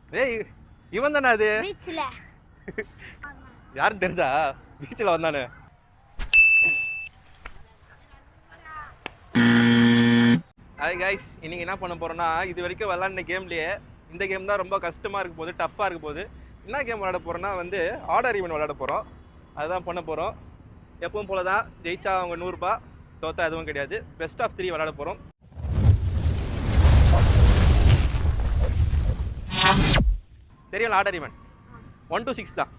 ஏய் இவன் தானே அது பீச்ல யாரும் தெரியுதா பீச்சில் வந்தானே ஹாய் கைஸ் இன்னைக்கு என்ன பண்ண போறோம்னா இது வரைக்கும் விளாண்ட கேம்லயே இந்த கேம் தான் ரொம்ப கஷ்டமா இருக்க போகுது டஃப்பாக இருக்க போகுது என்ன கேம் விளாட போறோம்னா வந்து ஆர்டர் ஈவென்ட் விளாட போகிறோம் அதுதான் பண்ண போகிறோம் எப்பவும் போல தான் ஜெயிச்சா அவங்க 100 ரூபாய் தோத்தா எதுவும் கிடையாது பெஸ்ட் ஆஃப் 3 விளாட போகிறோம் தெரியல ஆர்டர் ஈவென்ட் 1 to 6 தான்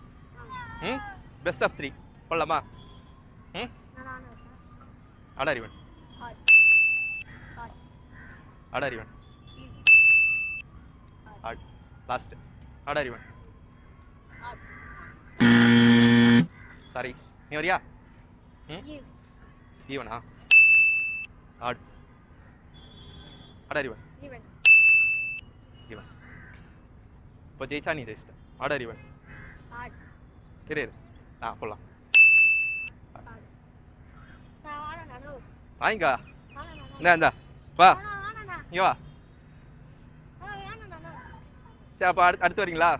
பெஸ்ட் ஆஃப் 3 போடலாமா order event order event last order event sorry நீ வரியா ஈவனா ஆர்டர் ஈவென்ட் ஈவன் இப்போ ஜெயிச்சா நீ ஜெயிச்சிட்ட ஆர்டர் ஈவென்ட் இரு போடலாம் வாங்கிக்கா இந்தா வா இங்கே வா சரி அப்போ அடுத்து வரீங்களா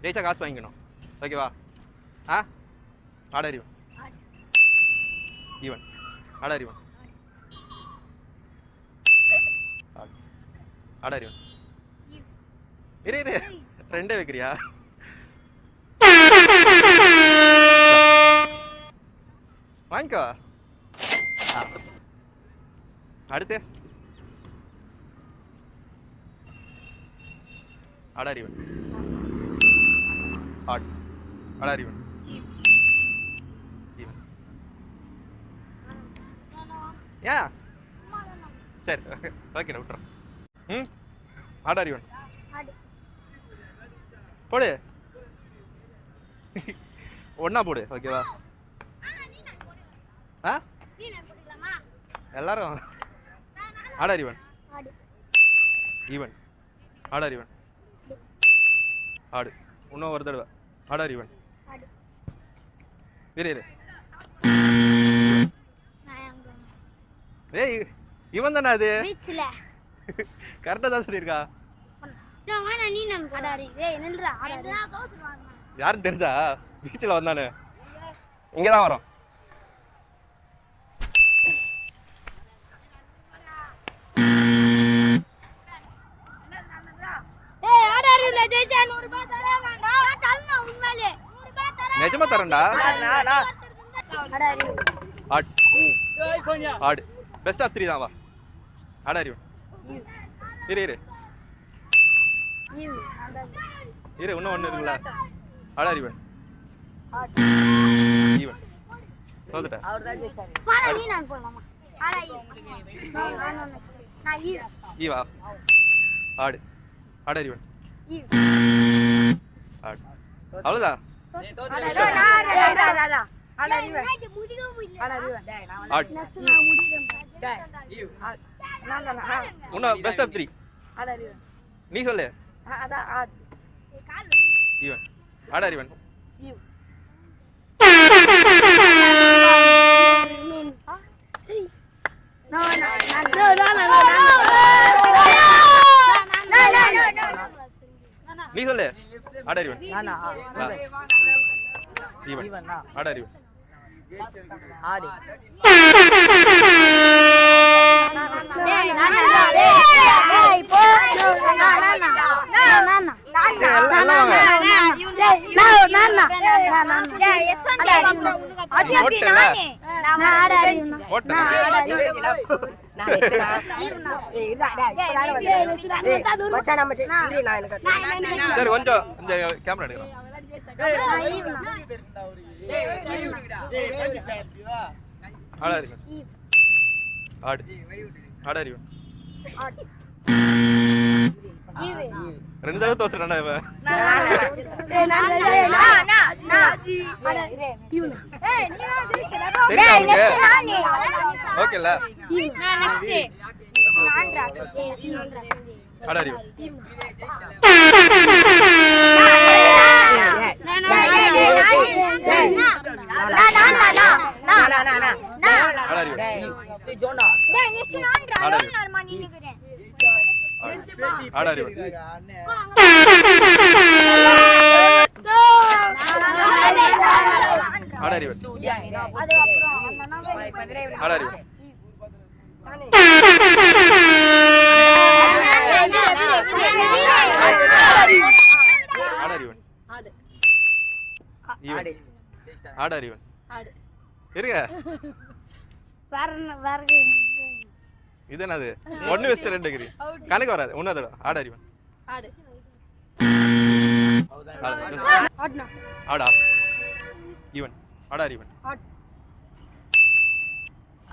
ஜெயிச்சா காசு வாங்கிக்கணும் ஓகேவா order even order even order even இரு ரெண்டே வைக்கிறியா வாங்கிக்கோ அடுத்து order even order even even ஏன் சரி ஓகேண்ணா விட்டுறேன் ஆர்டர் ஈவன் போடு ஒன்னா போடு ஓகேவா எல்லாரும் order even even order even ஆடு இன்னும் ஒரு தடவை ஆர்டர் ஈவன் இரு ஏய் இவன் தானே அது கரெக்டாக தான் சொல்லியிருக்கா யாரும் தெரியுதா பீச்சில் வந்தானே இங்கே தான் வரோம் நிஜமா தரேன்டா ஆடு பெஸ்ட் ஆஃப் 3 தான் வா ஆர்டர் ஈவன் இரு இன்னும் ஒன்று இருக்குல்ல ஆர்டர் ஈவன் ஈவன் தோத்துட்டேன் ஈவா ஆடு ஆர்டர் ஈவன் ஆடு அவ்வளோதான் இன்னும் பெஸ்ட் ஆஃப் 3 நீ சொல்லு ஈவன் ஆர்டர் ஈவன் நீ சொல்லு order even even order even ஆடு சரி கொஞ்சம் இந்த கேமரா எடுக்கலாம் ஆர்டர் ஆர்டர் ஈவன் ரெண்டு தடவை தோத்துறானே இவன் ஓகேல odd or even odd or even odd or even odd or even odd or even இருங்க இது என்னது 1 வெஸ்ட் 2 டிகிரி கணக்கு வராது ஒண்ணாத ஆட் ஆர் ஈவன் ஆடா even odd or even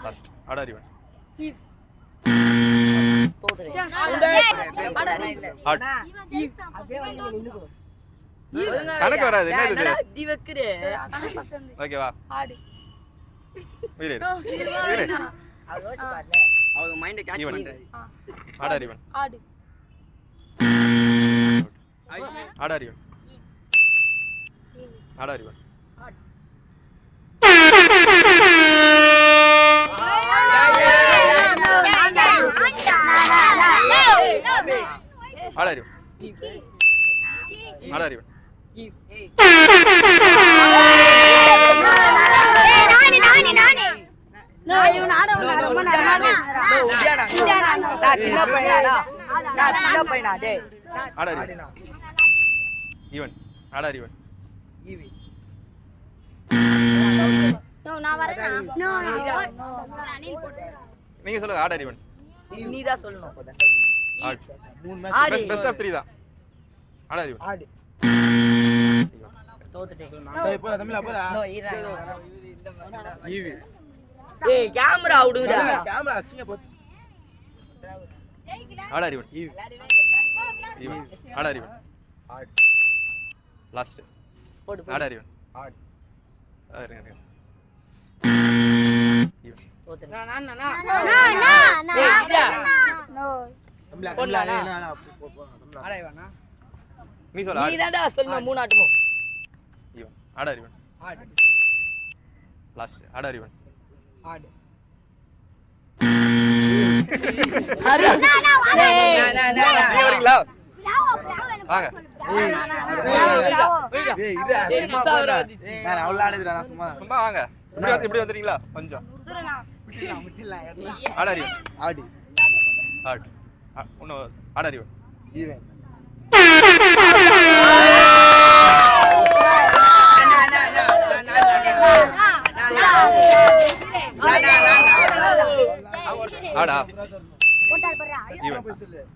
last odd or even கணக்கு வராது என்ன இது ஓகேவா வீரே வீரே அவங்க மைண்ட கேட்ச் பண்றாரு odd or even odd or even odd or even odd or even odd or even even odd or even நீங்க சொல்லுங்க ஆட் ஆர் ஈவன் நீ தான் சொல்லணும் ஆட் பெஸ்ட் ஆஃப் 3 தான் ஆட் ஆர் ஈவன் ஆடு தோத்துட்டேன் டேய் போடா தமிழா போடா நோ ஈரா ஈவி ஏய் கேமரா அவுடுடா கேமரா அசிங்க போச்சு odd or even even odd or even odd last போடு ஆட் ஆர் ஈவன் ஆட் இருங்க ஈவன் தோத்துட்டேன் தமிழா போடலாம். தமிழா தமிழா ஆடா இவனா நீ சொல்ல நீ தான்டா சொல்லணும் மூணு ஆட்டமும் ஈவன் ஆட் ஆர் ஈவன் ஆடு லாஸ்ட் ஆட் ஆர் ஈவன் ஆடு நீங்க வரீங்களா வாங்க டேய் இது சும்மா போடா நான் அவ்வளவு ஆடுதுடா நான் சும்மா சும்மா வாங்க இப்படி வந்துறீங்களா கொஞ்சம் ஆட் ஆர் ஈவன் ஆடு ஆட் இன்னும் ஆட் ஆர் ஈவன் ஈவன் ஆடா even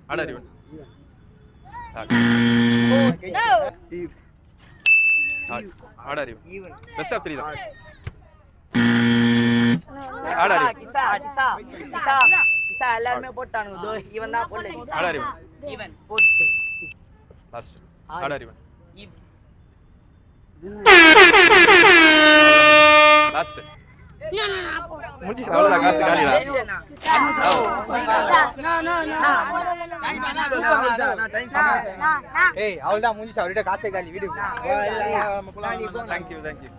odd or even odd or even best of 3 தான் ஆட் ஆர் ஈவன் கிசா கிசா கிசா கிசா எல்லாரும் போட்டானுங்க தோ இவன் தான் போடல கிசா ஆட் ஆர் ஈவன் இவன் போட்டு last odd or even last முடிஞ்சு அவ்வளவுதான் காசு காலிடா ஏய் அவ்வளவுதான் முடிஞ்சு அவர்கிட்ட காசே காலி வீடு தேங்க் யூ தேங்க் யூ